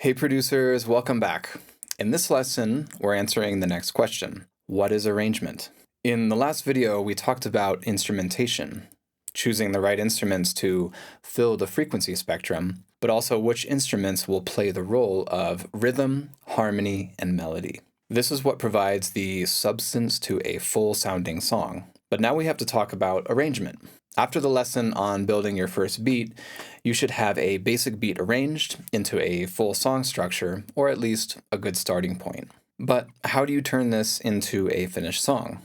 Hey producers, welcome back. In this lesson, we're answering the next question. What is arrangement? In the last video, we talked about instrumentation, choosing the right instruments to fill the frequency spectrum, but also which instruments will play the role of rhythm, harmony, and melody. This is what provides the substance to a full-sounding song. But now we have to talk about arrangement. After the lesson on building your first beat, you should have a basic beat arranged into a full song structure, or at least a good starting point. But how do you turn this into a finished song?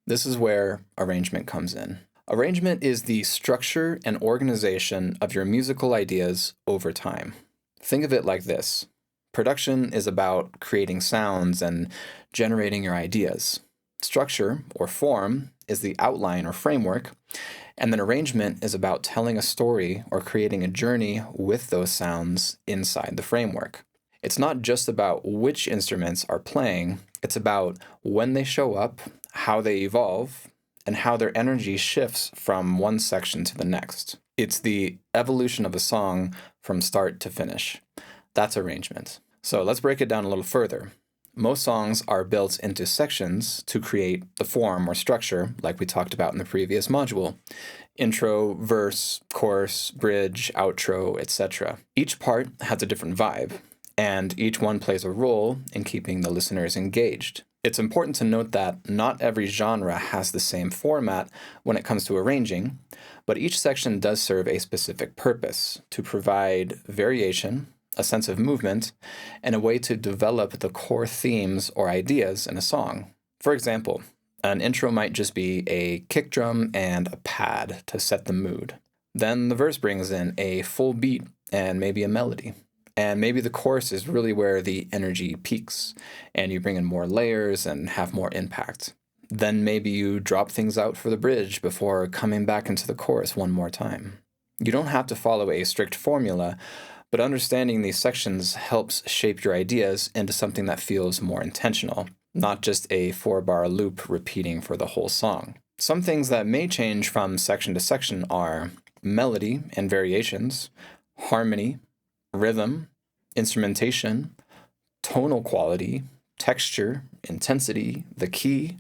This is where arrangement comes in. Arrangement is the structure and organization of your musical ideas over time. Think of it like this. Production is about creating sounds and generating your ideas. Structure, or form, is the outline or framework, and then arrangement is about telling a story or creating a journey with those sounds inside the framework. It's not just about which instruments are playing, it's about when they show up, how they evolve, and how their energy shifts from one section to the next. It's the evolution of a song from start to finish. That's arrangement. So let's break it down a little further. Most songs are built into sections to create the form or structure, like we talked about in the previous module. Intro, verse, chorus, bridge, outro, etc. Each part has a different vibe, and each one plays a role in keeping the listeners engaged. It's important to note that not every genre has the same format when it comes to arranging, but each section does serve a specific purpose to provide variation, a sense of movement, and a way to develop the core themes or ideas in a song. For example, an intro might just be a kick drum and a pad to set the mood. Then the verse brings in a full beat and maybe a melody. And maybe the chorus is really where the energy peaks, and you bring in more layers and have more impact. Then maybe you drop things out for the bridge before coming back into the chorus one more time. You don't have to follow a strict formula, but understanding these sections helps shape your ideas into something that feels more intentional, not just a 4-bar loop repeating for the whole song. Some things that may change from section to section are melody and variations, harmony, rhythm, instrumentation, tonal quality, texture, intensity, the key.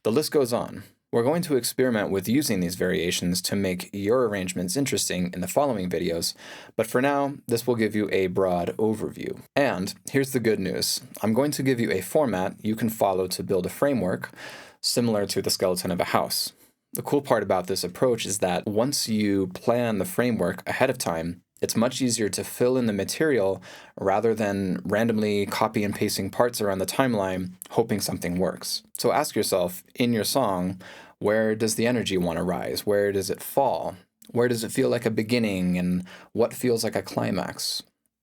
The list goes on. We're going to experiment with using these variations to make your arrangements interesting in the following videos, but for now, this will give you a broad overview. And here's the good news. I'm going to give you a format you can follow to build a framework similar to the skeleton of a house. The cool part about this approach is that once you plan the framework ahead of time, it's much easier to fill in the material rather than randomly copy and pasting parts around the timeline, hoping something works. So ask yourself, in your song, where does the energy want to rise? Where does it fall? Where does it feel like a beginning? And what feels like a climax?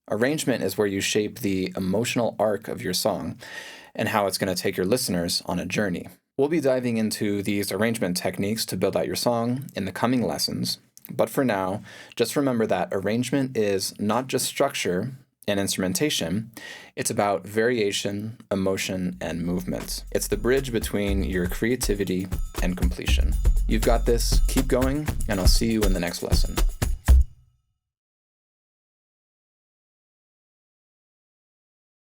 Arrangement is where you shape the emotional arc of your song and how it's going to take your listeners on a journey. We'll be diving into these arrangement techniques to build out your song in the coming lessons. But for now, just remember that arrangement is not just structure and instrumentation, it's about variation, emotion, and movement. It's the bridge between your creativity and completion. You've got this, keep going, and I'll see you in the next lesson.